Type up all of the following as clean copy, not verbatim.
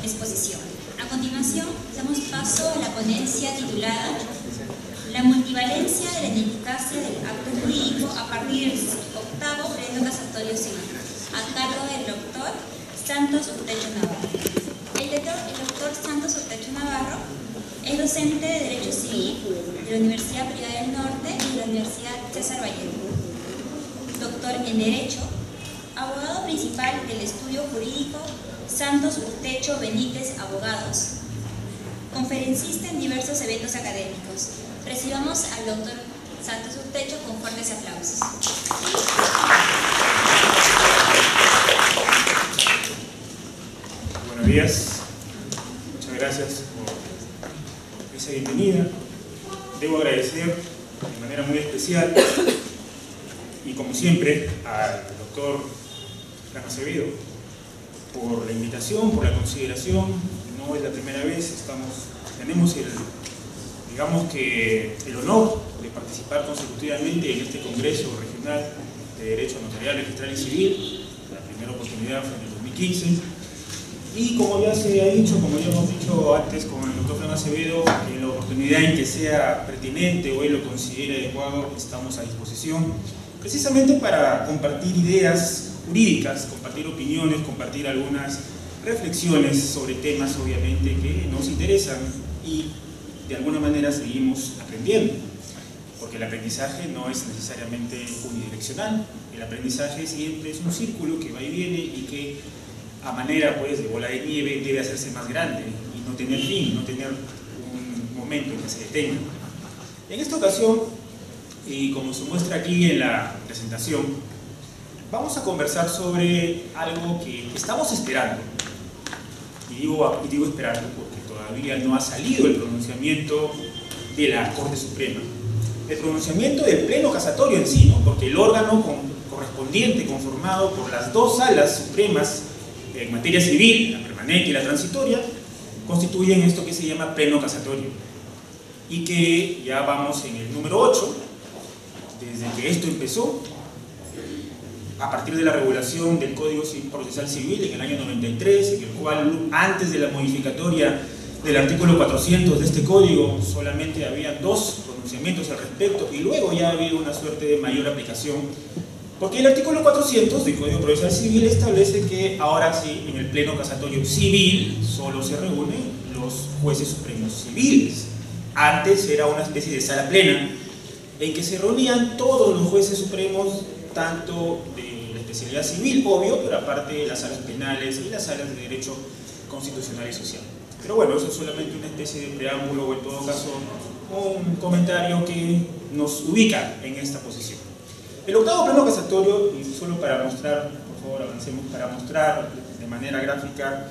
exposición. A continuación, damos paso a la ponencia titulada La multivalencia de la ineficacia del acto jurídico a partir del octavo pleno casatorio civil, a cargo del doctor Santos Urtecho Navarro. El doctor Santos Urtecho Navarro es docente de Derecho Civil de la Universidad Privada del Norte y de la Universidad César Vallejo. Doctor en Derecho, abogado principal del estudio jurídico Santos Urtecho Benítez Abogados, conferencista en diversos eventos académicos. Recibamos al doctor Santos Urtecho con fuertes aplausos. Buenos días, muchas gracias por esa bienvenida. Debo agradecer de manera muy especial y como siempre al doctor Fran Acevedo por la invitación, por la consideración. No es la primera vez, tenemos el honor de participar consecutivamente en este Congreso Regional de Derecho Notarial, Registral y Civil. La primera oportunidad fue en el 2015. Y como ya se ha dicho, como ya hemos dicho antes con el doctor Fran Acevedo, en la oportunidad en que sea pertinente o él lo considere adecuado, estamos a disposición precisamente para compartir ideas jurídicas, compartir opiniones, compartir algunas reflexiones sobre temas obviamente que nos interesan y de alguna manera seguimos aprendiendo, porque el aprendizaje no es necesariamente unidireccional. El aprendizaje siempre es un círculo que va y viene y que a manera pues de bola de nieve debe hacerse más grande y no tener fin, no tener un momento en que se detenga. En esta ocasión, y como se muestra aquí en la presentación, vamos a conversar sobre algo que estamos esperando. Y digo esperando porque todavía no ha salido el pronunciamiento de la Corte Suprema. El pronunciamiento del Pleno Casatorio en sí, ¿no? Porque el órgano correspondiente, conformado por las dos salas supremas en materia civil, la permanente y la transitoria, constituyen esto que se llama Pleno Casatorio. Y que ya vamos en el número 8, desde que esto empezó, a partir de la regulación del Código Procesal Civil en el año 93, en el cual antes de la modificatoria del artículo 400 de este código solamente había 2 pronunciamientos al respecto y luego ya ha habido una suerte de mayor aplicación, porque el artículo 400 del Código Procesal Civil establece que ahora sí, en el Pleno Casatorio Civil solo se reúnen los jueces supremos civiles. Antes era una especie de sala plena en que se reunían todos los jueces supremos, tanto de la especialidad civil, obvio, pero aparte las salas penales y las salas de derecho constitucional y social. Pero bueno, eso es solamente una especie de preámbulo o en todo caso un comentario que nos ubica en esta posición. El octavo pleno casatorio, y solo para mostrar, por favor avancemos, para mostrar de manera gráfica,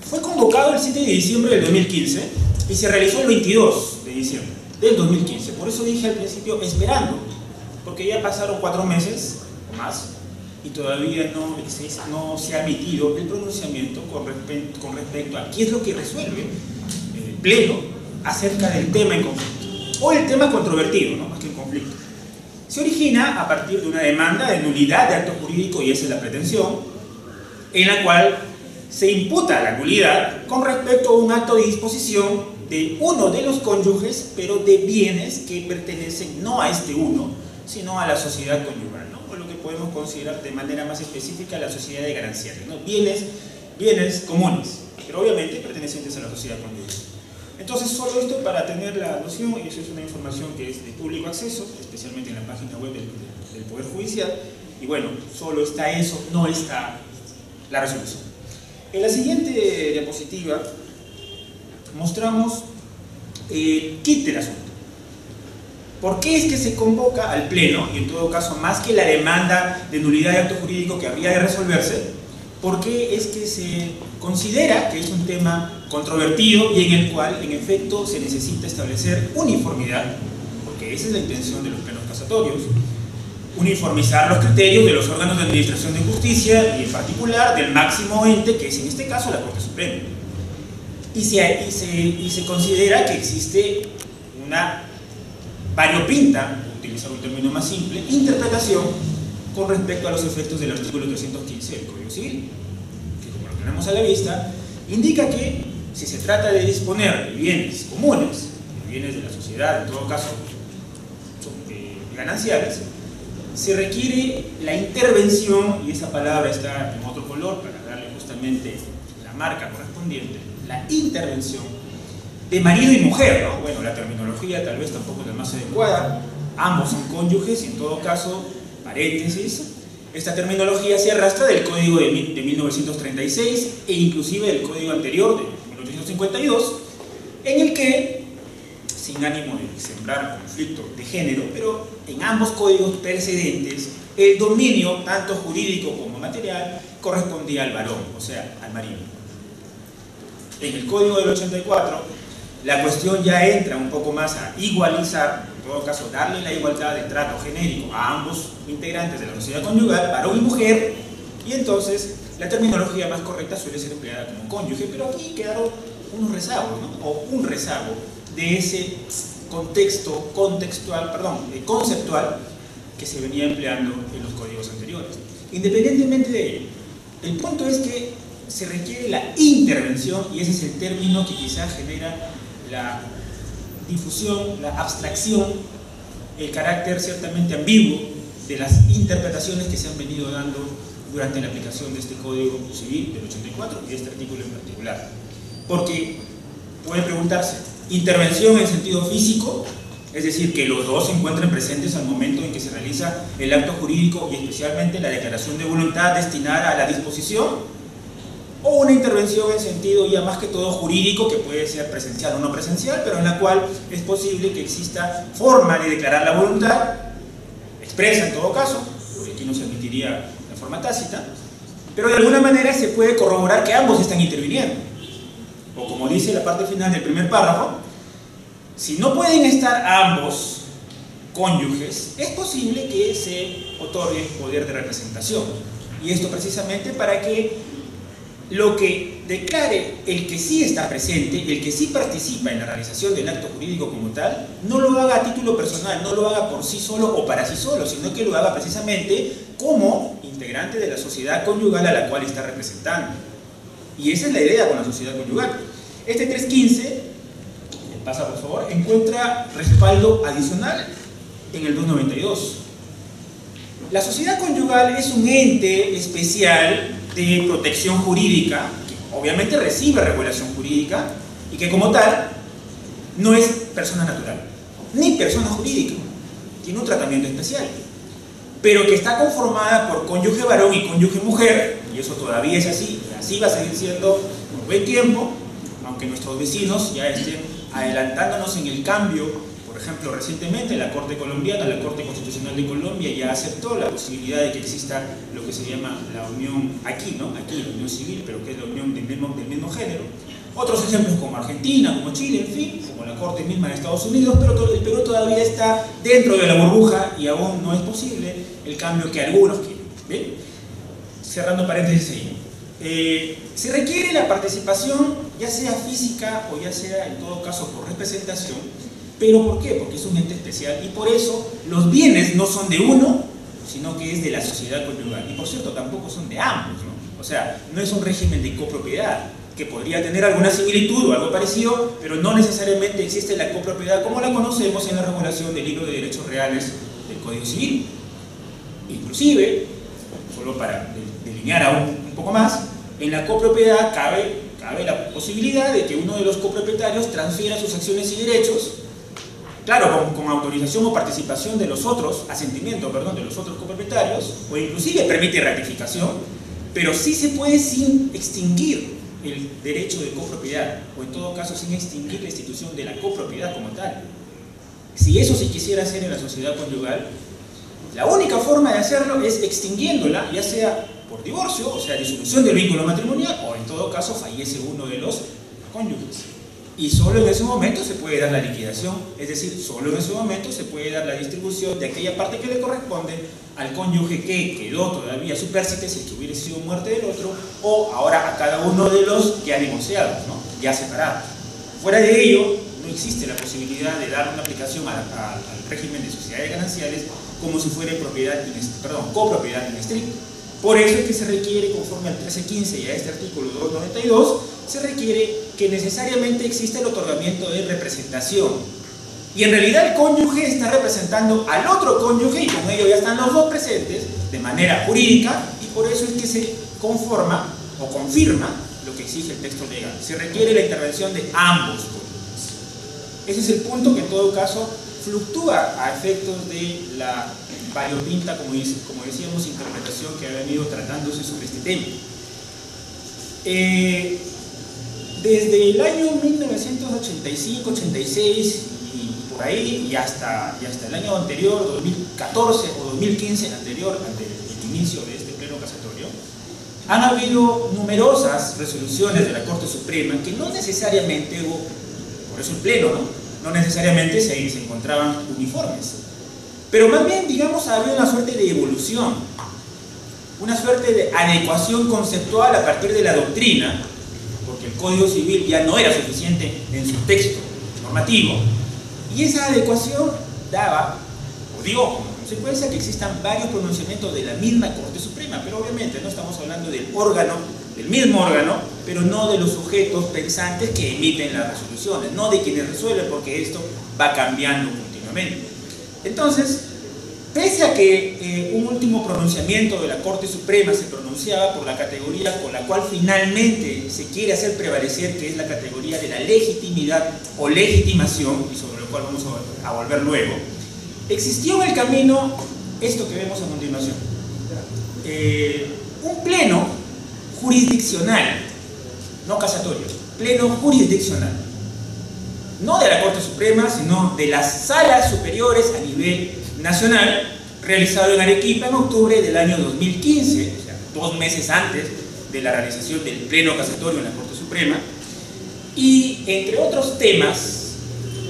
fue convocado el 7 de diciembre del 2015 y se realizó el 22 de diciembre del 2015. Por eso dije al principio esperando, porque ya pasaron 4 meses o más y todavía no se ha emitido el pronunciamiento con respecto a qué es lo que resuelve el Pleno acerca del tema en conflicto, o el tema controvertido, ¿no? Más que en conflicto. Se origina a partir de una demanda de nulidad de acto jurídico, y esa es la pretensión, en la cual se imputa la nulidad con respecto a un acto de disposición de uno de los cónyuges, pero de bienes que pertenecen no a este uno, sino a la sociedad conyugal, ¿no? O lo que podemos considerar de manera más específica la sociedad de gananciales, ¿no? Bienes comunes, pero obviamente pertenecientes a la sociedad conyugal. Entonces, solo esto para tener la noción, y eso es una información que es de público acceso, especialmente en la página web del Poder Judicial, y bueno, solo está eso, no está la resolución. En la siguiente diapositiva mostramos el kit del asunto. ¿Por qué es que se convoca al Pleno? Y en todo caso, más que la demanda de nulidad de acto jurídico que habría de resolverse, ¿por qué es que se considera que es un tema controvertido y en el cual, en efecto, se necesita establecer uniformidad? Porque esa es la intención de los plenos casatorios, uniformizar los criterios de los órganos de administración de justicia y en particular del máximo ente, que es en este caso la Corte Suprema. Y se considera que existe una variopinta, utilizar un término más simple, interpretación con respecto a los efectos del artículo 315 del Código Civil, que como lo tenemos a la vista, indica que si se trata de disponer de bienes comunes, de bienes de la sociedad, en todo caso gananciales, se requiere la intervención, y esa palabra está en otro color para darle justamente la marca correspondiente, la intervención de marido y mujer, ¿no? Bueno, la terminología tal vez tampoco es la más adecuada, ambos son cónyuges y en todo caso, paréntesis, esta terminología se arrastra del Código de 1936 e inclusive del Código anterior de 1852, en el que, sin ánimo de sembrar conflicto de género, pero en ambos códigos precedentes, el dominio, tanto jurídico como material, correspondía al varón, o sea, al marido. En el Código del 84, la cuestión ya entra un poco más a igualizar, en todo caso, darle la igualdad de trato genérico a ambos integrantes de la sociedad conyugal, varón y mujer, y entonces la terminología más correcta suele ser empleada como cónyuge, pero aquí quedaron unos rezagos, ¿no? O un rezago de ese contexto conceptual que se venía empleando en los códigos anteriores. Independientemente de ello, el punto es que se requiere la intervención, y ese es el término que quizás genera la difusión, la abstracción, el carácter ciertamente ambiguo de las interpretaciones que se han venido dando durante la aplicación de este Código Civil del 84 y de este artículo en particular. Porque puede preguntarse, ¿intervención en sentido físico? Es decir, que los dos se encuentren presentes al momento en que se realiza el acto jurídico y especialmente la declaración de voluntad destinada a la disposición, o una intervención en sentido ya más que todo jurídico, que puede ser presencial o no presencial, pero en la cual es posible que exista forma de declarar la voluntad, expresa en todo caso, porque aquí no se admitiría la forma tácita, pero de alguna manera se puede corroborar que ambos están interviniendo. O como dice la parte final del primer párrafo, si no pueden estar ambos cónyuges, es posible que se otorgue poder de representación. Y esto precisamente para que lo que declare el que sí está presente, el que sí participa en la realización del acto jurídico como tal, no lo haga a título personal, no lo haga por sí solo o para sí solo, sino que lo haga precisamente como integrante de la sociedad conyugal a la cual está representando. Y esa es la idea con la sociedad conyugal. Este 315, pasa por favor, encuentra respaldo adicional en el 292. La sociedad conyugal es un ente especial de protección jurídica, que obviamente recibe regulación jurídica y que como tal no es persona natural, ni persona jurídica, tiene un tratamiento especial, pero que está conformada por cónyuge varón y cónyuge mujer, y eso todavía es así, y así va a seguir siendo por buen tiempo, aunque nuestros vecinos ya estén adelantándonos en el cambio. Por ejemplo, recientemente la Corte Colombiana, la Corte Constitucional de Colombia, ya aceptó la posibilidad de que exista lo que se llama la unión, aquí la unión civil, pero que es la unión del mismo género. Otros ejemplos como Argentina, como Chile, en fin, como la Corte misma de Estados Unidos, pero el Perú todavía está dentro de la burbuja y aún no es posible el cambio que algunos quieren. ¿Bien? Cerrando paréntesis ahí. Se requiere la participación, ya sea física o ya sea en todo caso por representación. ¿Pero por qué? Porque es un ente especial y por eso los bienes no son de uno, sino que es de la sociedad conyugal. Y por cierto, tampoco son de ambos, ¿no? O sea, no es un régimen de copropiedad, que podría tener alguna similitud o algo parecido, pero no necesariamente existe la copropiedad como la conocemos en la regulación del libro de derechos reales del Código Civil. Inclusive, solo para delinear aún un poco más, en la copropiedad cabe la posibilidad de que uno de los copropietarios transfiera sus acciones y derechos, claro, con autorización o participación de los otros, asentimiento, perdón, de los otros copropietarios, o inclusive permite ratificación, pero sí se puede sin extinguir el derecho de copropiedad, o en todo caso sin extinguir la institución de la copropiedad como tal. Si eso se quisiera hacer en la sociedad conyugal, la única forma de hacerlo es extinguiéndola, ya sea por divorcio, o sea, disolución del vínculo matrimonial, o en todo caso fallece uno de los cónyuges. Y solo en ese momento se puede dar la liquidación, es decir, solo en ese momento se puede dar la distribución de aquella parte que le corresponde al cónyuge que quedó todavía supérsite si hubiera sido muerte del otro, o ahora a cada uno de los ya divorciados, ¿no? Ya separados. Fuera de ello, no existe la posibilidad de dar una aplicación al régimen de sociedades gananciales como si fuera copropiedad in estricto. Por eso es que se requiere, conforme al 1315 y a este artículo 292, se requiere que necesariamente exista el otorgamiento de representación. Y en realidad el cónyuge está representando al otro cónyuge y con ello ya están los dos presentes de manera jurídica, y por eso es que se conforma o confirma lo que exige el texto legal. Se requiere la intervención de ambos cónyuges. Ese es el punto que en todo caso fluctúa a efectos de la variopinta, como decíamos, interpretación que ha venido tratándose sobre este tema. Desde el año 1985, 86 y por ahí, y hasta el año anterior, 2014 o 2015, anterior al inicio de este pleno casatorio, han habido numerosas resoluciones de la Corte Suprema que no necesariamente hubo, por eso el pleno, no necesariamente se encontraban uniformes, pero más bien, digamos, había una suerte de evolución, una suerte de adecuación conceptual a partir de la doctrina, porque el Código Civil ya no era suficiente en su texto normativo, y esa adecuación daba, o digo, como consecuencia que existan varios pronunciamientos de la misma Corte Suprema, pero obviamente no estamos hablando del mismo órgano, pero no de los sujetos pensantes que emiten las resoluciones, no de quienes resuelven, porque esto va cambiando continuamente. Entonces, pese a que un último pronunciamiento de la Corte Suprema se pronunciaba por la categoría con la cual finalmente se quiere hacer prevalecer, que es la categoría de la legitimidad o legitimación, y sobre lo cual vamos a volver luego, existió en el camino esto que vemos a continuación. Un pleno jurisdiccional, no casatorio, pleno jurisdiccional, no de la Corte Suprema, sino de las salas superiores a nivel nacional, realizado en Arequipa en octubre del año 2015, o sea, 2 meses antes de la realización del pleno casatorio en la Corte Suprema, y entre otros temas,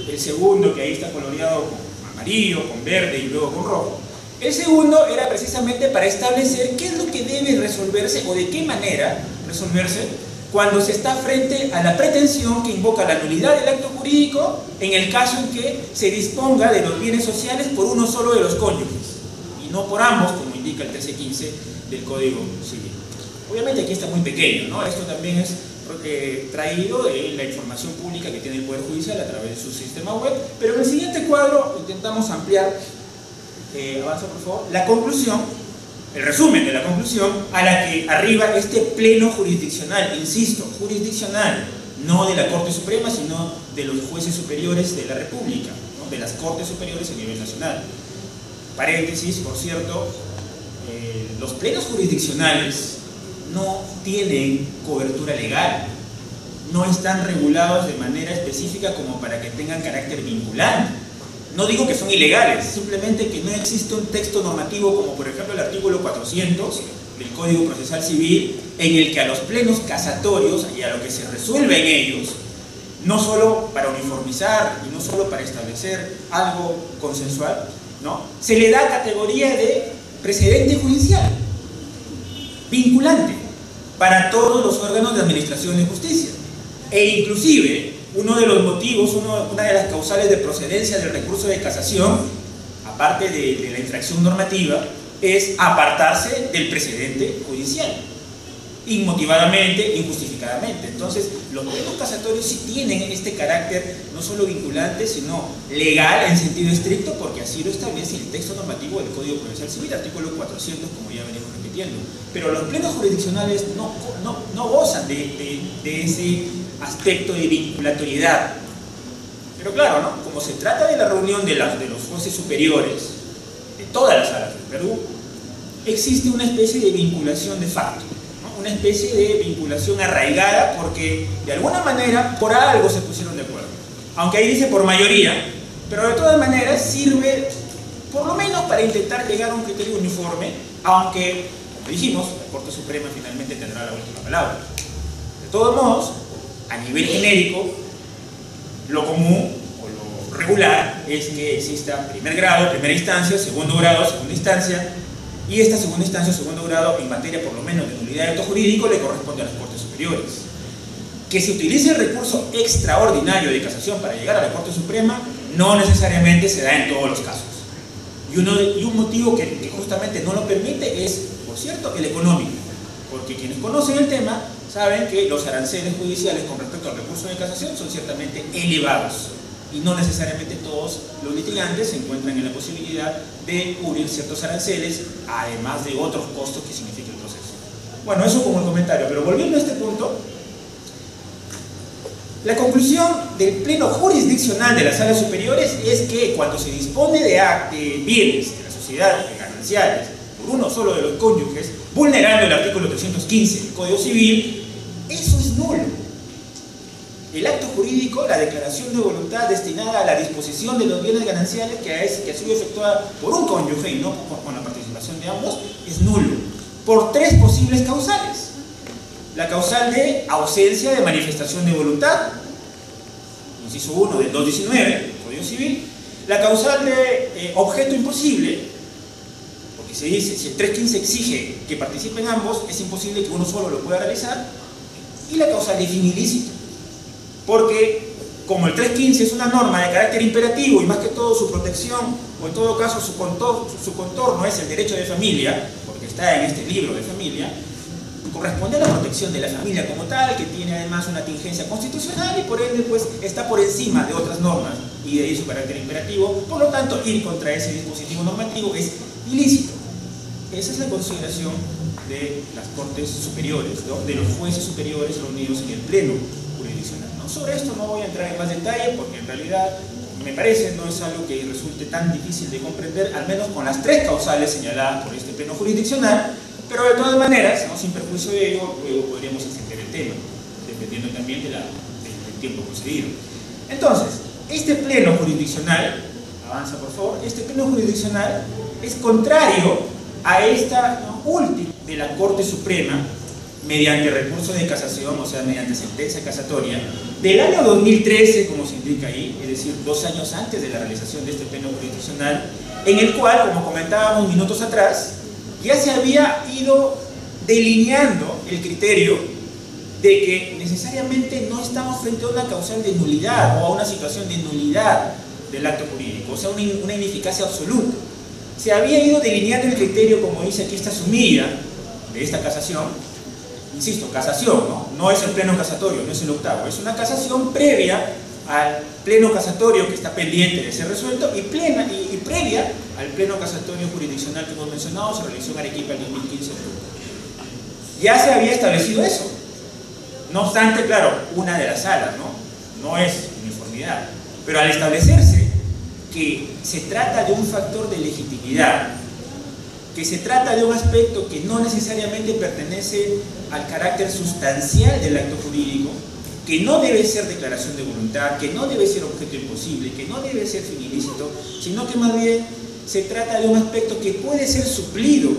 el segundo, que ahí está coloreado con amarillo, con verde y luego con rojo, el segundo era precisamente para establecer qué es lo que debe resolverse o de qué manera resolverse cuando se está frente a la pretensión que invoca la nulidad del acto jurídico en el caso en que se disponga de los bienes sociales por uno solo de los cónyuges y no por ambos, como indica el 1315 del Código Civil. Obviamente aquí está muy pequeño, ¿no? Esto también es traído de la información pública que tiene el Poder Judicial a través de su sistema web, pero en el siguiente cuadro intentamos ampliar, avanza por favor, la conclusión, el resumen de la conclusión a la que arriba este pleno jurisdiccional, insisto, jurisdiccional, no de la Corte Suprema, sino de los jueces superiores de la República, ¿no? De las Cortes Superiores a nivel nacional. Paréntesis, por cierto, los plenos jurisdiccionales no tienen cobertura legal, no están regulados de manera específica como para que tengan carácter vinculante. No digo que son ilegales, simplemente que no existe un texto normativo como por ejemplo el artículo 400 del Código Procesal Civil, en el que a los plenos casatorios y a lo que se resuelve en ellos, no solo para uniformizar y no solo para establecer algo consensual, ¿no?, se le da categoría de precedente judicial, vinculante, para todos los órganos de administración de justicia. E inclusive, uno de los motivos, una de las causales de procedencia del recurso de casación, aparte de la infracción normativa, es apartarse del precedente judicial, inmotivadamente, injustificadamente. Entonces, los plenos casatorios sí tienen este carácter no solo vinculante, sino legal en sentido estricto, porque así lo establece el texto normativo del Código Procesal Civil, artículo 400, como ya venimos repitiendo. Pero los plenos jurisdiccionales no gozan de ese aspecto de vinculatoriedad. Pero claro, ¿no?, como se trata de la reunión de los jueces superiores de todas las salas del Perú, existe una especie de vinculación de facto, ¿no?, una especie de vinculación arraigada, porque de alguna manera por algo se pusieron de acuerdo, aunque ahí dice por mayoría, pero de todas maneras sirve por lo menos para intentar llegar a un criterio uniforme, aunque, como dijimos, la Corte Suprema finalmente tendrá la última palabra. De todos modos, a nivel genérico, lo común o lo regular es que exista primer grado, primera instancia, segundo grado, segunda instancia, y esta segunda instancia o segundo grado en materia por lo menos de nulidad de acto jurídico le corresponde a las Cortes Superiores. Que se utilice el recurso extraordinario de casación para llegar a la Corte Suprema no necesariamente se da en todos los casos. Y un motivo que justamente no lo permite es, por cierto, el económico. Porque quienes conocen el tema saben que los aranceles judiciales con respecto al recurso de casación son ciertamente elevados. Y no necesariamente todos los litigantes se encuentran en la posibilidad de cubrir ciertos aranceles, además de otros costos que significa el proceso. Bueno, eso como el comentario, pero volviendo a este punto, la conclusión del pleno jurisdiccional de las salas superiores es que cuando se dispone de bienes de la sociedad gananciales por uno solo de los cónyuges, vulnerando el artículo 315 del Código Civil, eso es nulo. El acto jurídico, la declaración de voluntad destinada a la disposición de los bienes gananciales que ha sido efectuada por un cónyuge y no con la participación de ambos, es nulo, por tres posibles causales. La causal de ausencia de manifestación de voluntad, inciso 1 del 219 del Código Civil. La causal de objeto imposible, porque se dice, si el 315 exige que participen ambos, es imposible que uno solo lo pueda realizar. Y la causal de fin ilícito, porque como el 315 es una norma de carácter imperativo y más que todo su protección, o en todo caso su contorno es el derecho de familia, porque está en este libro de familia, corresponde a la protección de la familia como tal, que tiene además una tingencia constitucional y por ende pues está por encima de otras normas y de ahí su carácter imperativo. Por lo tanto, ir contra ese dispositivo normativo es ilícito. Esa es la consideración de las Cortes Superiores, ¿no? De los jueces superiores reunidos en el pleno jurisdiccional, ¿no? Sobre esto no voy a entrar en más detalle porque en realidad me parece no es algo que resulte tan difícil de comprender, al menos con las tres causales señaladas por este pleno jurisdiccional. Pero de todas maneras, ¿no? Sin perjuicio de ello, luego podríamos extender el tema, dependiendo también del tiempo concedido. Entonces, este pleno jurisdiccional, avanza por favor, este pleno jurisdiccional es contrario a esta última de la Corte Suprema, mediante recurso de casación, o sea, mediante sentencia casatoria, del año 2013, como se indica ahí, es decir, 2 años antes de la realización de este pleno jurisdiccional, en el cual, como comentábamos minutos atrás, ya se había ido delineando el criterio de que necesariamente no estamos frente a una causal de nulidad o a una situación de nulidad del acto jurídico, o sea, una ineficacia absoluta. Se había ido delineando el criterio, como dice aquí esta sumilla de esta casación, insisto, casación, no es el pleno casatorio, no es el octavo, es una casación previa al pleno casatorio que está pendiente de ser resuelto y previa al pleno casatorio jurisdiccional que hemos mencionado, se realizó en Arequipa en 2015. Ya se había establecido eso. No obstante, claro, una de las salas, no es uniformidad, pero al establecerse que se trata de un factor de legitimidad, que se trata de un aspecto que no necesariamente pertenece al carácter sustancial del acto jurídico, que no debe ser declaración de voluntad, que no debe ser objeto imposible, que no debe ser fin ilícito, sino que más bien se trata de un aspecto que puede ser suplido,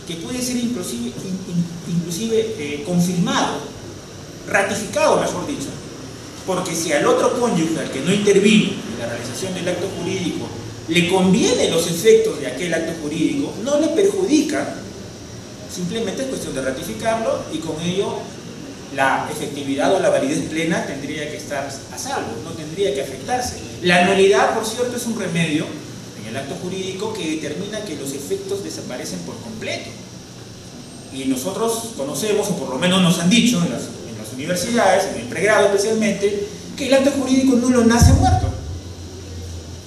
que puede ser inclusive confirmado, ratificado, mejor dicho, porque si al otro cónyuge, al que no intervino en la realización del acto jurídico, le conviene los efectos de aquel acto jurídico, no le perjudica, simplemente es cuestión de ratificarlo y con ello la efectividad o la validez plena tendría que estar a salvo, no tendría que afectarse. La nulidad, por cierto, es un remedio en el acto jurídico que determina que los efectos desaparecen por completo. Y nosotros conocemos, o por lo menos nos han dicho en las universidades, en el pregrado especialmente, que el acto jurídico nulo nace muerto.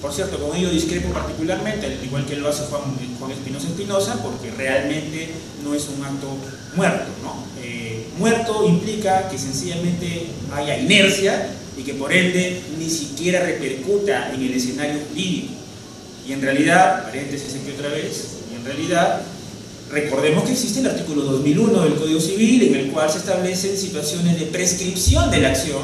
Por cierto, con ello discrepo particularmente, al igual que lo hace Juan Espinosa, porque realmente no es un acto muerto, ¿no? Muerto implica que sencillamente haya inercia y que por ende ni siquiera repercuta en el escenario jurídico. Y en realidad, paréntesis aquí otra vez, y en realidad recordemos que existe el artículo 2001 del Código Civil, en el cual se establecen situaciones de prescripción de la acción.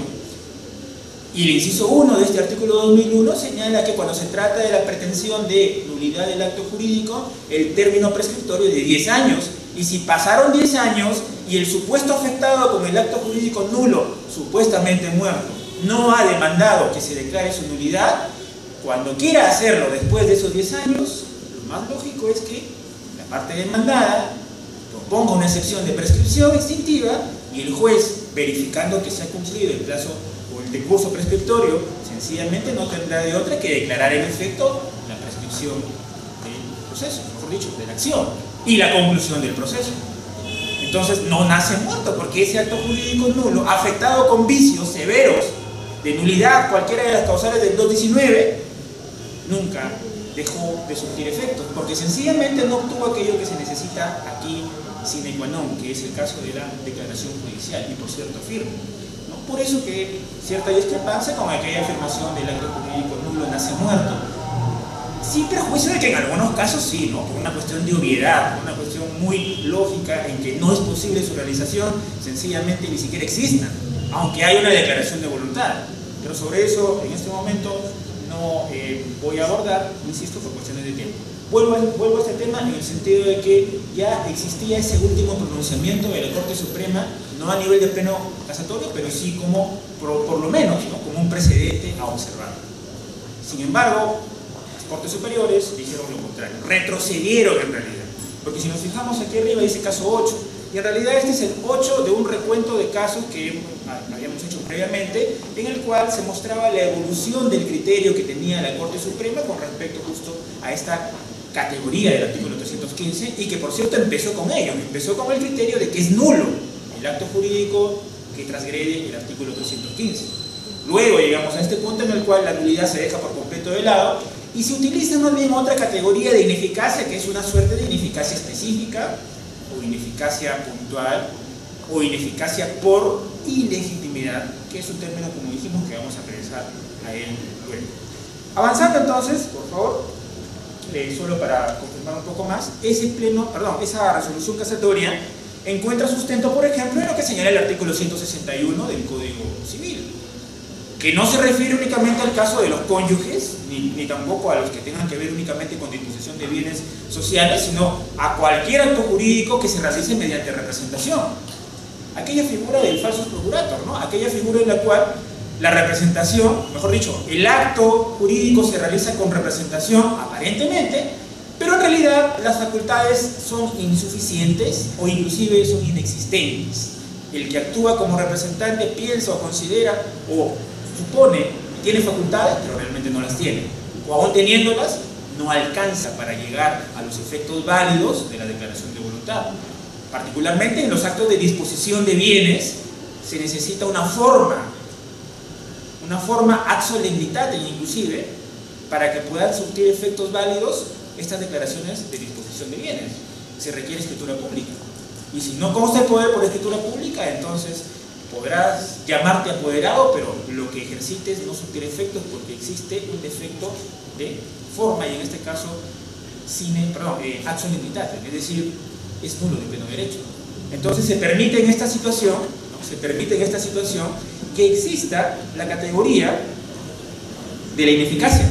Y el inciso 1 de este artículo 2001 señala que cuando se trata de la pretensión de nulidad del acto jurídico, el término prescriptorio es de 10 años. Y si pasaron 10 años y el supuesto afectado con el acto jurídico nulo, supuestamente muerto, no ha demandado que se declare su nulidad, cuando quiera hacerlo después de esos 10 años, lo más lógico es que la parte demandada proponga una excepción de prescripción extintiva y el juez, verificando que se ha cumplido el plazo o el decurso prescriptorio, sencillamente no tendrá de otra que declarar en efecto la prescripción proceso, mejor dicho, de la acción y la conclusión del proceso. Entonces no nace muerto, porque ese acto jurídico nulo, afectado con vicios severos de nulidad, cualquiera de las causales del 219, nunca dejó de surtir efectos, porque sencillamente no obtuvo aquello que se necesita aquí sine qua non, que es el caso de la declaración judicial, y por cierto firme, ¿no? Por eso que cierta discrepancia con aquella afirmación del acto jurídico nulo nace muerto, sin perjuicio de que en algunos casos sí, ¿no? Por una cuestión de obviedad, por una cuestión muy lógica en que no es posible su realización, sencillamente ni siquiera exista, aunque hay una declaración de voluntad. Pero sobre eso en este momento no voy a abordar, insisto, por cuestiones de tiempo. Vuelvo a este tema en el sentido de que ya existía ese último pronunciamiento de la Corte Suprema, no a nivel de pleno casatorio, pero sí como, por lo menos, ¿no? Como un precedente a observar. Sin embargo, las Cortes Superiores dijeron lo contrario, retrocedieron en realidad. Porque si nos fijamos aquí arriba dice caso 8, y en realidad este es el 8 de un recuento de casos que habíamos hecho previamente, en el cual se mostraba la evolución del criterio que tenía la Corte Suprema con respecto justo a esta categoría del artículo 315, y que por cierto empezó con ello, empezó con el criterio de que es nulo el acto jurídico que transgrede el artículo 315. Luego llegamos a este punto en el cual la nulidad se deja por completo de lado y se utiliza más bien otra categoría de ineficacia, que es una suerte de ineficacia específica o ineficacia puntual o ineficacia por ilegitimidad, que es un término, como dijimos, que vamos a regresar a él luego. Avanzando entonces, por favor, solo para confirmar un poco más, esa resolución casatoria encuentra sustento, por ejemplo, en lo que señala el artículo 161 del Código Civil, que no se refiere únicamente al caso de los cónyuges, ni tampoco a los que tengan que ver únicamente con disposición de bienes sociales, sino a cualquier acto jurídico que se realice mediante representación. Aquella figura del falsus procurator, ¿no? Aquella figura en la cual la representación, mejor dicho, el acto jurídico se realiza con representación aparentemente, pero en realidad las facultades son insuficientes o inclusive son inexistentes. El que actúa como representante piensa o considera o supone que tiene facultades, pero realmente no las tiene, o aún teniéndolas, no alcanza para llegar a los efectos válidos de la declaración de voluntad. Particularmente en los actos de disposición de bienes se necesita una forma ad solemnitatem inclusive, para que puedan surtir efectos válidos estas declaraciones de disposición de bienes. Se requiere escritura pública. Y si no consta el poder por escritura pública, entonces podrás llamarte apoderado, pero lo que ejercites no surtirá efectos porque existe un defecto de forma, y en este caso ad solemnitatem, es decir, es nulo de pleno derecho. Entonces se permite en esta situación, que exista la categoría de la ineficacia,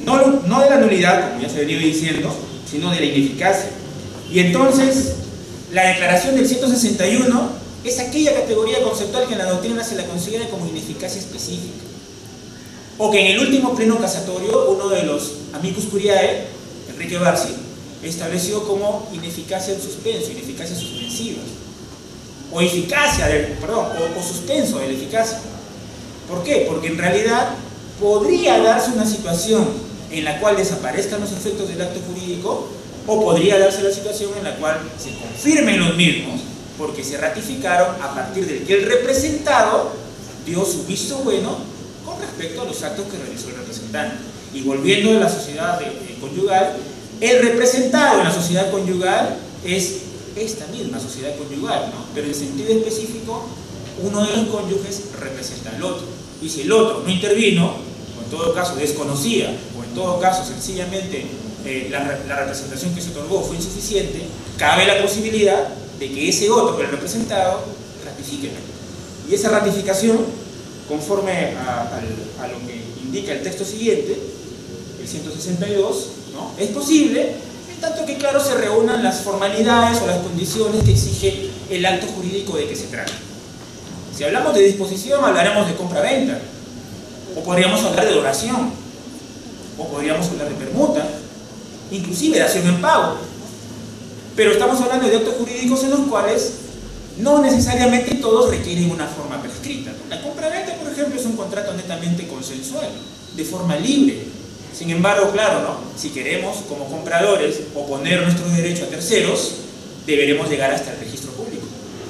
no de la nulidad, como ya se venía diciendo, sino de la ineficacia. Y entonces la declaración del 161 es aquella categoría conceptual que en la doctrina se la considera como ineficacia específica, o que en el último pleno casatorio uno de los amicus curiae, Enrique Barsi, estableció como ineficacia en suspenso, ineficacia suspensiva, o eficacia, o suspenso de la eficacia. ¿Por qué? Porque en realidad podría darse una situación en la cual desaparezcan los efectos del acto jurídico, o podría darse la situación en la cual se confirmen los mismos, porque se ratificaron a partir del que el representado dio su visto bueno con respecto a los actos que realizó el representante. Y volviendo a la sociedad conyugal, el representado en la sociedad conyugal es esta misma sociedad conyugal, ¿no? Pero en sentido específico, uno de los cónyuges representa al otro. Y si el otro no intervino, o en todo caso desconocía, o en todo caso sencillamente la representación que se otorgó fue insuficiente, cabe la posibilidad de que ese otro, el representado, ratifique. Y esa ratificación, conforme a lo que indica el texto siguiente, el 162, ¿no? Es posible, en tanto que, claro, se reúnan las formalidades o las condiciones que exige el acto jurídico de que se trata. Si hablamos de disposición, hablaremos de compra-venta, o podríamos hablar de donación, o podríamos hablar de permuta, inclusive de acción en pago. Pero estamos hablando de actos jurídicos en los cuales no necesariamente todos requieren una forma prescrita. La compra-venta, por ejemplo, es un contrato netamente consensual, de forma libre, Sin embargo, claro, ¿no? Si queremos, como compradores, oponer nuestros derechos a terceros, deberemos llegar hasta el registro público.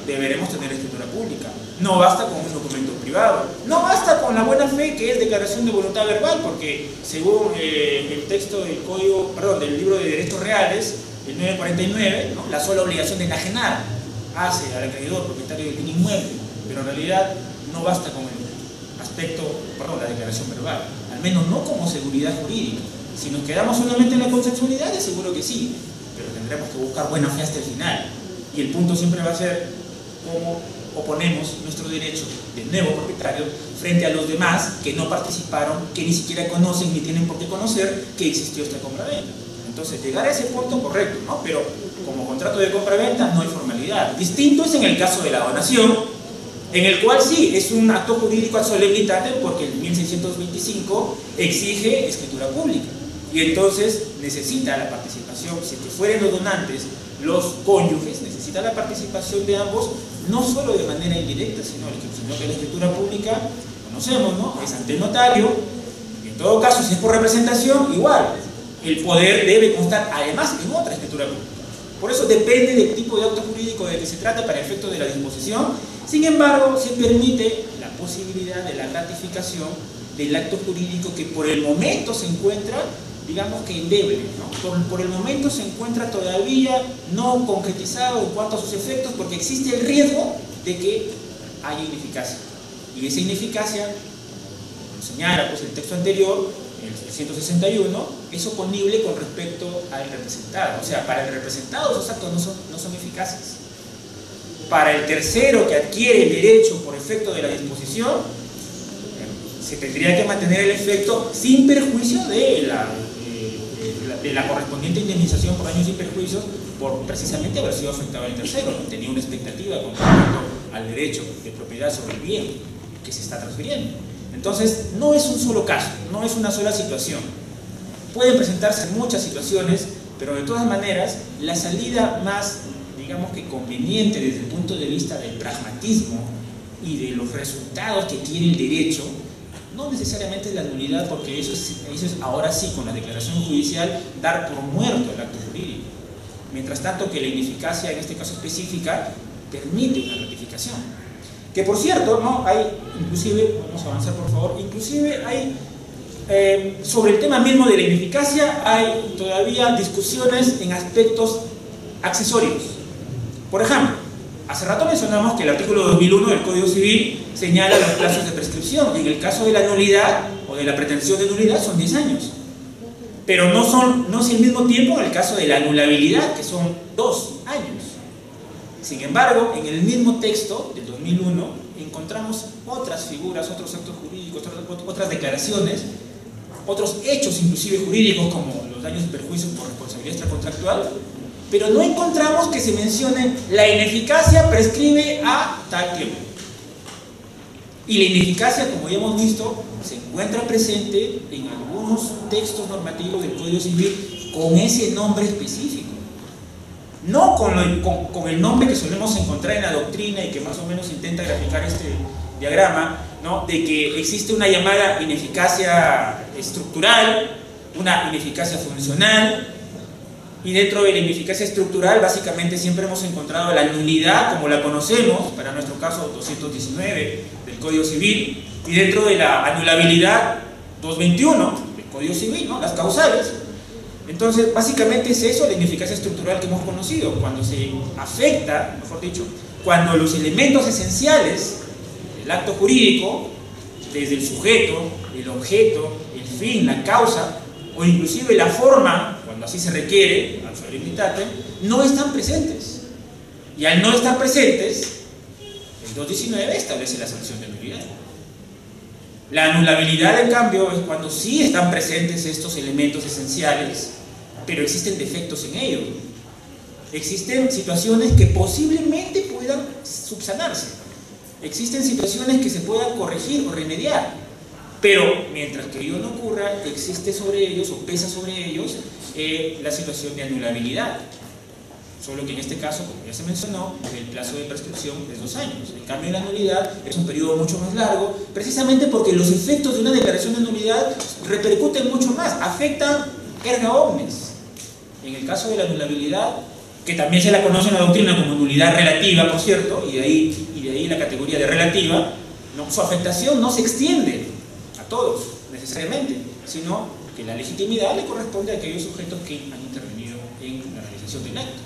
Deberemos tener escritura pública. No basta con un documento privado. No basta con la buena fe, que es declaración de voluntad verbal, porque según el texto del código, perdón, del libro de derechos reales, el 949, ¿no? La sola obligación de enajenar hace al acreedor propietario del bien inmueble, pero en realidad no basta con el aspecto, perdón, la declaración verbal, al menos no como seguridad jurídica. Si nos quedamos solamente en la consensualidad, seguro que sí, pero tendremos que buscar buena fe hasta el final. Y el punto siempre va a ser cómo oponemos nuestro derecho de nuevo propietario frente a los demás que no participaron, que ni siquiera conocen ni tienen por qué conocer que existió esta compraventa. Entonces, llegar a ese punto, correcto, ¿no? Pero como contrato de compraventa no hay formalidad. Distinto es en el caso de la donación, en el cual sí, es un acto jurídico ad solemnitate, porque el 1625 exige escritura pública. Y entonces necesita la participación, si que fueren los donantes, los cónyuges, necesita la participación de ambos, no solo de manera indirecta, sino que la escritura pública, conocemos, ¿no? Es ante el notario, y en todo caso, si es por representación, igual. El poder debe constar además en otra escritura pública. Por eso depende del tipo de acto jurídico de que se trate para efecto de la disposición. Sin embargo, se permite la posibilidad de la ratificación del acto jurídico que por el momento se encuentra, digamos que endeble, ¿no? Por el momento se encuentra todavía no concretizado en cuanto a sus efectos, porque existe el riesgo de que haya ineficacia. Y esa ineficacia, como señala pues, el texto anterior, el 161, es oponible con respecto al representado. O sea, para el representado esos actos no son eficaces. Para el tercero que adquiere el derecho por efecto de la disposición, se tendría que mantener el efecto sin perjuicio de la correspondiente indemnización por daños y perjuicios por precisamente haber sido afectado el tercero. Tenía una expectativa con respecto al derecho de propiedad sobre el bien que se está transfiriendo. Entonces, no es un solo caso, no es una sola situación. Pueden presentarse muchas situaciones, pero de todas maneras, la salida más, digamos que conveniente desde el punto de vista del pragmatismo y de los resultados que tiene el derecho, no necesariamente es la nulidad, porque eso es ahora sí, con la declaración judicial, dar por muerto el acto jurídico. Mientras tanto que la ineficacia, en este caso específica, permite una ratificación. Que por cierto, ¿no? Hay, inclusive, vamos a avanzar por favor, inclusive hay, sobre el tema mismo de la ineficacia, hay todavía discusiones en aspectos accesorios. Por ejemplo, hace rato mencionamos que el artículo 2001 del Código Civil señala los plazos de prescripción, y en el caso de la nulidad, o de la pretensión de nulidad, son 10 años. Pero no es el mismo tiempo en el caso de la anulabilidad, que son 2 años. Sin embargo, en el mismo texto del 2001 encontramos otras figuras, otros actos jurídicos, otras declaraciones, otros hechos inclusive jurídicos como los daños y perjuicios por responsabilidad extracontractual, pero no encontramos que se mencione la ineficacia prescribe a tal tiempo. Y la ineficacia, como ya hemos visto, se encuentra presente en algunos textos normativos del Código Civil con ese nombre específico. No con el nombre que solemos encontrar en la doctrina y que más o menos intenta graficar este diagrama, ¿no? De que existe una llamada ineficacia estructural, una ineficacia funcional, y dentro de la ineficacia estructural básicamente siempre hemos encontrado la nulidad como la conocemos, para nuestro caso 219 del Código Civil, y dentro de la anulabilidad 221 del Código Civil, ¿no? Las causales. Entonces, básicamente es eso la ineficacia estructural que hemos conocido, cuando se afecta, mejor dicho, cuando los elementos esenciales del acto jurídico, desde el sujeto, el objeto, el fin, la causa, o inclusive la forma, cuando así se requiere, al solemnitate, no están presentes. Y al no estar presentes, el 219 establece la sanción de nulidad. La anulabilidad, en cambio, es cuando sí están presentes estos elementos esenciales, pero existen defectos en ellos. Existen situaciones que posiblemente puedan subsanarse. Existen situaciones que se puedan corregir o remediar. Pero mientras que ello no ocurra, existe sobre ellos o pesa sobre ellos la situación de anulabilidad. Solo que en este caso, como ya se mencionó, el plazo de prescripción es 2 años. En cambio, la nulidad es un periodo mucho más largo, precisamente porque los efectos de una declaración de nulidad repercuten mucho más, afectan erga omnes. En el caso de la anulabilidad, que también se la conoce en la doctrina como nulidad relativa, por cierto, y de ahí la categoría de relativa, ¿no? Su afectación no se extiende a todos, necesariamente, sino que la legitimidad le corresponde a aquellos sujetos que han intervenido en la realización del acto.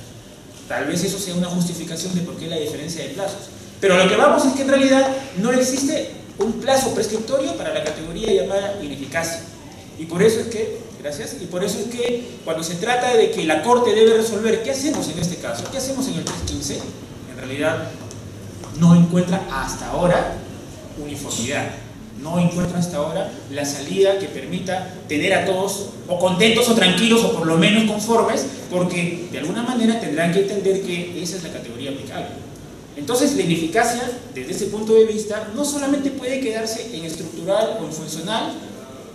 Tal vez eso sea una justificación de por qué la diferencia de plazos. Pero lo que vamos es que en realidad no existe un plazo prescriptorio para la categoría llamada ineficacia. Y por eso es que, y por eso es que cuando se trata de que la Corte debe resolver qué hacemos en este caso, qué hacemos en el 315, en realidad no encuentra hasta ahora uniformidad. No encuentra hasta ahora la salida que permita tener a todos o contentos o tranquilos o por lo menos conformes, porque de alguna manera tendrán que entender que esa es la categoría aplicable. Entonces la ineficacia, desde ese punto de vista, no solamente puede quedarse en estructural o en funcional,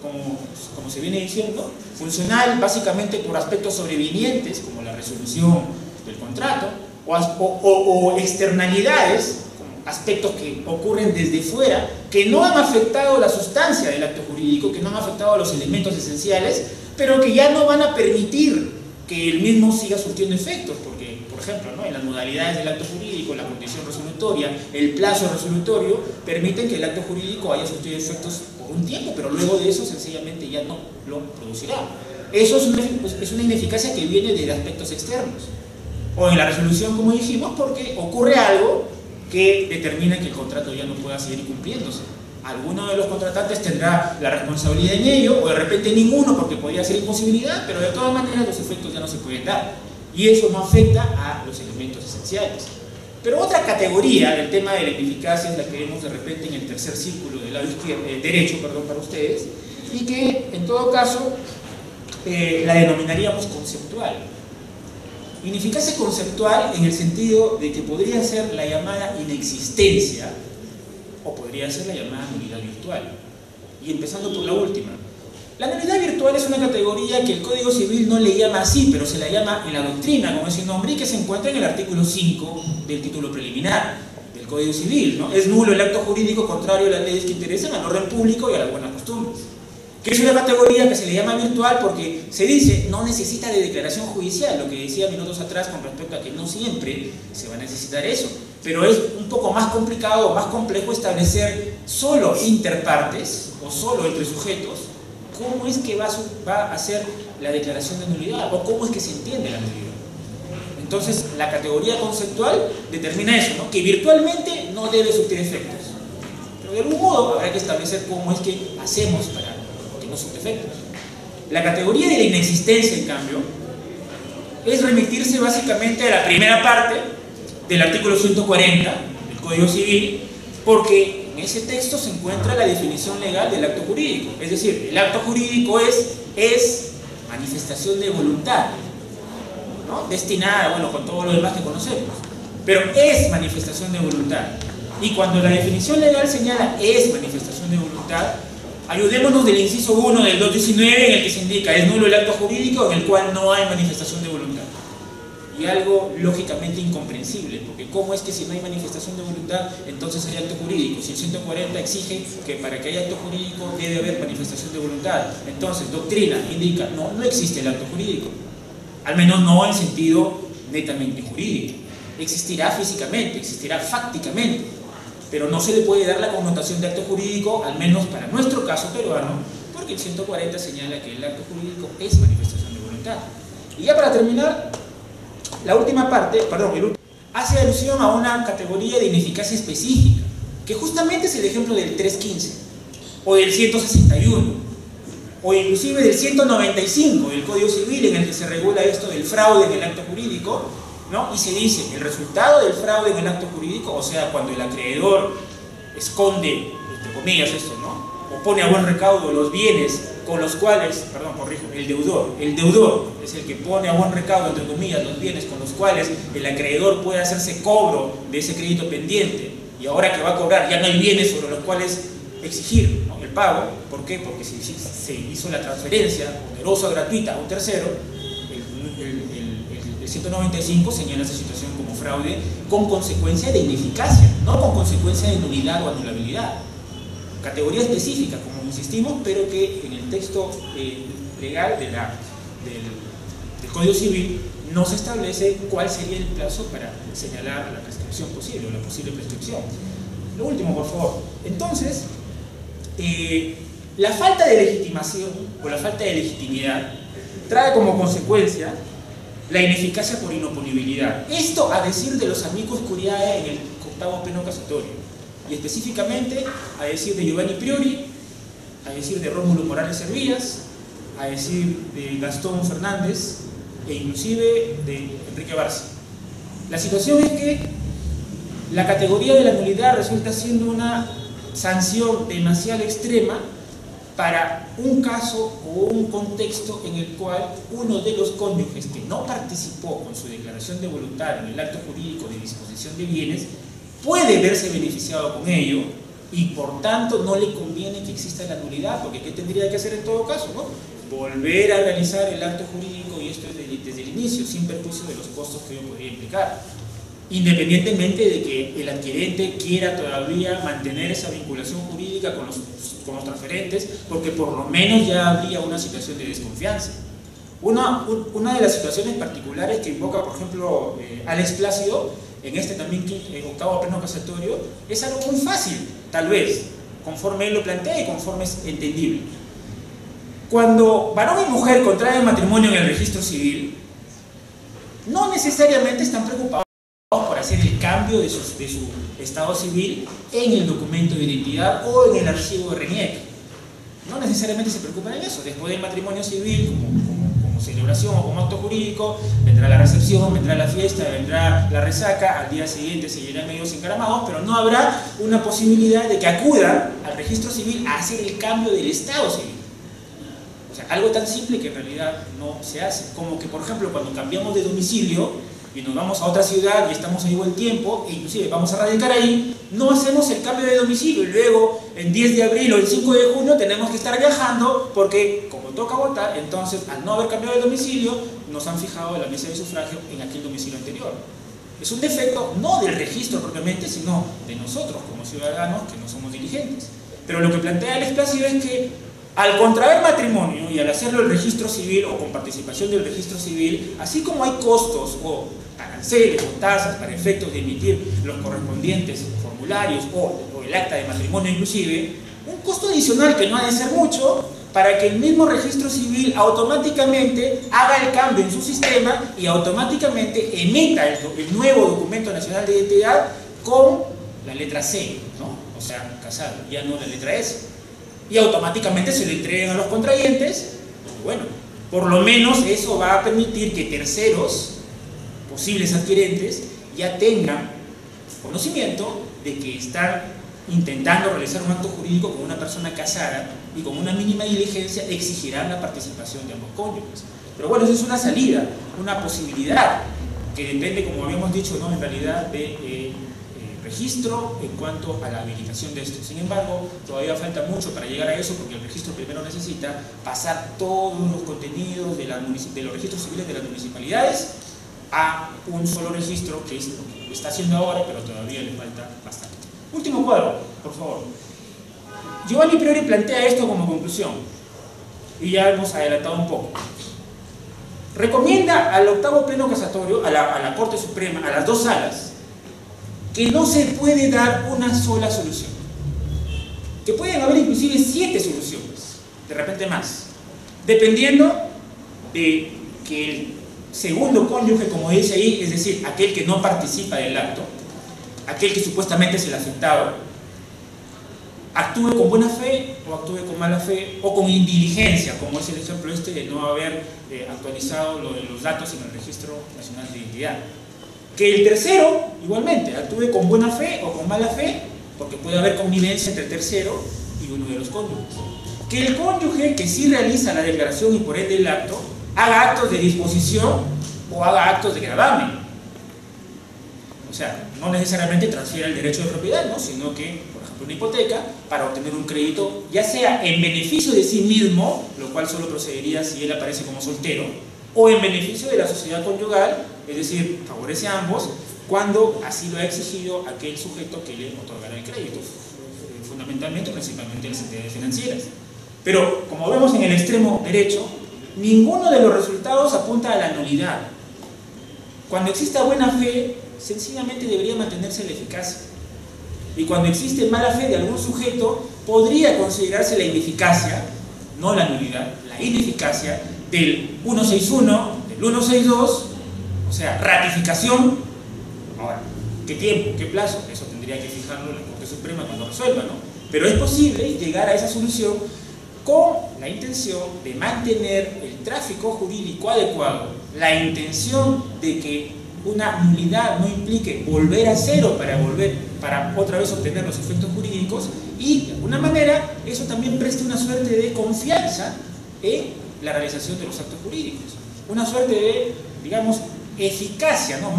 como se viene diciendo, funcional básicamente por aspectos sobrevinientes, como la resolución del contrato, o externalidades, aspectos que ocurren desde fuera, que no han afectado la sustancia del acto jurídico, que no han afectado los elementos esenciales, pero que ya no van a permitir que el mismo siga surtiendo efectos, porque, por ejemplo, ¿no?, en las modalidades del acto jurídico, la condición resolutoria, el plazo resolutorio, permiten que el acto jurídico haya surtido efectos por un tiempo, pero luego de eso sencillamente ya no lo producirá. Eso es una ineficacia que viene de aspectos externos. O en la resolución, como dijimos, porque ocurre algo que determina que el contrato ya no pueda seguir cumpliéndose. Alguno de los contratantes tendrá la responsabilidad en ello, o de repente ninguno, porque podría ser imposibilidad, pero de todas maneras los efectos ya no se pueden dar. Y eso no afecta a los elementos esenciales. Pero otra categoría del tema de la ineficacia es la que vemos de repente en el tercer círculo del lado derecho, para ustedes, y que en todo caso la denominaríamos conceptual. Ineficacia conceptual en el sentido de que podría ser la llamada inexistencia o podría ser la llamada nulidad virtual. Y empezando por la última. La nulidad virtual es una categoría que el Código Civil no le llama así, pero se la llama en la doctrina con ese nombre y que se encuentra en el artículo 5 del título preliminar del Código Civil, ¿no? Es nulo el acto jurídico contrario a las leyes que interesan al orden público y a las buenas costumbres. Que es una categoría que se le llama virtual porque se dice no necesita de declaración judicial, lo que decía minutos atrás con respecto a que no siempre se va a necesitar eso, pero es un poco más complicado o más complejo establecer solo interpartes o solo entre sujetos cómo es que va a hacer la declaración de nulidad o cómo es que se entiende la nulidad. Entonces la categoría conceptual determina eso, ¿no?, que virtualmente no debe surtir efectos, pero de algún modo habrá que establecer cómo es que hacemos para sus defectos. La categoría de la inexistencia, en cambio, es remitirse básicamente a la primera parte del artículo 140 del Código Civil, porque en ese texto se encuentra la definición legal del acto jurídico. Es decir, el acto jurídico es manifestación de voluntad, ¿no?, destinada, bueno, con todo lo demás que conocemos, pero es manifestación de voluntad. Y cuando la definición legal señala es manifestación de voluntad, ayudémonos del inciso 1 del 219 en el que se indica es nulo el acto jurídico en el cual no hay manifestación de voluntad. Y algo lógicamente incomprensible, porque ¿cómo es que si no hay manifestación de voluntad entonces hay acto jurídico? Si el 140 exige que para que haya acto jurídico debe haber manifestación de voluntad, entonces doctrina indica no existe el acto jurídico, al menos no en sentido netamente jurídico. Existirá físicamente, existirá fácticamente, pero no se le puede dar la connotación de acto jurídico, al menos para nuestro caso peruano, porque el 140 señala que el acto jurídico es manifestación de voluntad. Y ya para terminar, la última parte, hace alusión a una categoría de ineficacia específica, que justamente es el ejemplo del 315, o del 161, o inclusive del 195 del Código Civil, en el que se regula esto del fraude en el acto jurídico, ¿no? Y se dice, el resultado del fraude en el acto jurídico, o sea, cuando el acreedor esconde, entre comillas esto, ¿no?, o pone a buen recaudo los bienes con los cuales, el deudor es el que pone a buen recaudo, entre comillas, los bienes con los cuales el acreedor puede hacerse cobro de ese crédito pendiente, y ahora que va a cobrar ya no hay bienes sobre los cuales exigir, ¿no?, el pago. ¿Por qué? Porque si se hizo la transferencia onerosa o gratuita a un tercero, El 195 señala esa situación como fraude con consecuencia de ineficacia, no con consecuencia de nulidad o anulabilidad. Categoría específica, como insistimos, pero que en el texto legal del Código Civil no se establece cuál sería el plazo para señalar la prescripción posible o la posible prescripción. Lo último, por favor. Entonces, la falta de legitimación o la falta de legitimidad trae como consecuencia la ineficacia por inoponibilidad. Esto a decir de los amicus curiae en el octavo pleno casatorio, y específicamente a decir de Giovanni Priori, a decir de Rómulo Morales Hervías, a decir de Gastón Fernández e inclusive de Enrique Barça. La situación es que la categoría de la nulidad resulta siendo una sanción demasiado extrema para un caso o un contexto en el cual uno de los cónyuges que no participó con su declaración de voluntad en el acto jurídico de disposición de bienes puede verse beneficiado con ello y por tanto no le conviene que exista la nulidad, porque ¿qué tendría que hacer en todo caso? ¿No? Volver a realizar el acto jurídico, y esto es desde el inicio, sin perjuicio de los costos que ello podría implicar, independientemente de que el adquirente quiera todavía mantener esa vinculación jurídica con los transferentes, porque por lo menos ya habría una situación de desconfianza. Una de las situaciones particulares que invoca, por ejemplo, Alex Plácido, en este también octavo pleno casatorio, es algo muy fácil, tal vez, conforme él lo plantea y conforme es entendible. Cuando varón y mujer contraen matrimonio en el registro civil, no necesariamente están preocupados por hacer el cambio de su estado civil en el documento de identidad o en el archivo de RENIEC. No necesariamente se preocupan en eso. Después del matrimonio civil, como celebración o como acto jurídico, vendrá la recepción, vendrá la fiesta, vendrá la resaca, al día siguiente seguirán medios encaramados, pero no habrá una posibilidad de que acudan al registro civil a hacer el cambio del estado civil. O sea, algo tan simple que en realidad no se hace. Como que, por ejemplo, cuando cambiamos de domicilio y nos vamos a otra ciudad y estamos ahí buen tiempo, e inclusive vamos a radicar ahí, no hacemos el cambio de domicilio y luego en 10 de abril o el 5 de junio tenemos que estar viajando porque como toca votar, entonces al no haber cambiado de domicilio nos han fijado la mesa de sufragio en aquel domicilio anterior. Es un defecto no del registro propiamente, sino de nosotros como ciudadanos que no somos diligentes. Pero lo que plantea el Plácido es que al contraer matrimonio y al hacerlo el registro civil o con participación del registro civil, así como hay costos o aranceles o tasas para efectos de emitir los correspondientes formularios o el acta de matrimonio inclusive, un costo adicional que no ha de ser mucho para que el mismo registro civil automáticamente haga el cambio en su sistema y automáticamente emita el nuevo documento nacional de identidad con la letra C, ¿no? O sea, casado, ya no la letra S. Y automáticamente se le entreguen a los contrayentes. Bueno, por lo menos eso va a permitir que terceros, posibles adquirentes, ya tengan conocimiento de que están intentando realizar un acto jurídico con una persona casada y con una mínima diligencia exigirán la participación de ambos cónyuges. Pero bueno, eso es una salida, una posibilidad que depende, como habíamos dicho, ¿no?, en realidad de registro en cuanto a la habilitación de esto. Sin embargo, todavía falta mucho para llegar a eso, porque el registro primero necesita pasar todos los contenidos de los registros civiles de las municipalidades a un solo registro, que es lo que está haciendo ahora, pero todavía le falta bastante. Último cuadro, por favor. Giovanni Priori plantea esto como conclusión, y ya hemos adelantado un poco. Recomienda al octavo pleno casatorio, a la Corte Suprema, a las dos salas, que no se puede dar una sola solución, que pueden haber inclusive 7 soluciones, de repente más, dependiendo de que el segundo cónyuge, como dice ahí, es decir, aquel que no participa del acto, aquel que supuestamente es el afectado, actúe con buena fe o actúe con mala fe o con indiligencia, como es el ejemplo este de no haber actualizado los datos en el Registro Nacional de Identidad. Que el tercero, igualmente, actúe con buena fe o con mala fe, porque puede haber connivencia entre el tercero y uno de los cónyuges. Que el cónyuge que sí realiza la declaración y por ende el acto, haga actos de disposición o haga actos de gravamen. O sea, no necesariamente transfiera el derecho de propiedad, ¿no?, sino que, por ejemplo, una hipoteca para obtener un crédito, ya sea en beneficio de sí mismo, lo cual solo procedería si él aparece como soltero, o en beneficio de la sociedad conyugal, es decir, favorece a ambos cuando así lo ha exigido aquel sujeto que le otorgará el crédito, fundamentalmente, principalmente las entidades financieras. Pero, como vemos en el extremo derecho, ninguno de los resultados apunta a la nulidad. Cuando exista buena fe, sencillamente debería mantenerse la eficacia. Y cuando existe mala fe de algún sujeto, podría considerarse la ineficacia, no la nulidad, la ineficacia del 161, del 162, o sea, ratificación. Ahora, ¿qué tiempo? ¿Qué plazo? Eso tendría que fijarlo la Corte Suprema cuando resuelva, ¿no? Pero es posible llegar a esa solución con la intención de mantener el tráfico jurídico adecuado, la intención de que una nulidad no implique volver a cero para otra vez obtener los efectos jurídicos, y de alguna manera eso también presta una suerte de confianza en la realización de los actos jurídicos, una suerte de, digamos, eficacia, ¿no?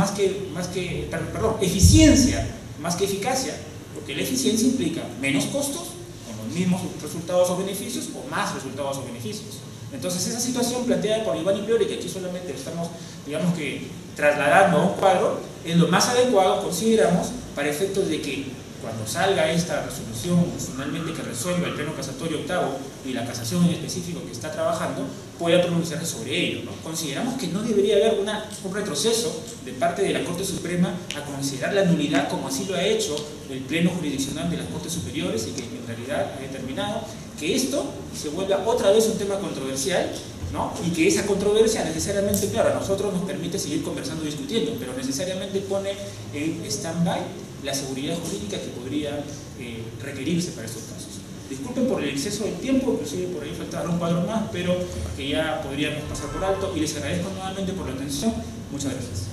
Eficiencia más que eficacia, porque la eficiencia implica menos costos con los mismos resultados o beneficios, o más resultados o beneficios. Entonces esa situación planteada por Iván y Priori, que aquí solamente estamos, digamos que, trasladando a un cuadro, es lo más adecuado, consideramos, para efectos de que cuando salga esta resolución finalmente que resuelva el Pleno Casatorio octavo y la casación en específico que está trabajando, pueda pronunciarse sobre ello, ¿no? Consideramos que no debería haber un retroceso de parte de la Corte Suprema a considerar la nulidad como así lo ha hecho el Pleno Jurisdiccional de las Cortes Superiores, y que en realidad ha determinado que esto se vuelva otra vez un tema controversial, ¿no? Y que esa controversia necesariamente, claro, a nosotros nos permite seguir conversando y discutiendo, pero necesariamente pone en stand-by la seguridad jurídica que podría requerirse para estos casos. Disculpen por el exceso de tiempo, inclusive por ahí faltaba un cuadro más, pero que ya podríamos pasar por alto, y les agradezco nuevamente por la atención. Muchas gracias.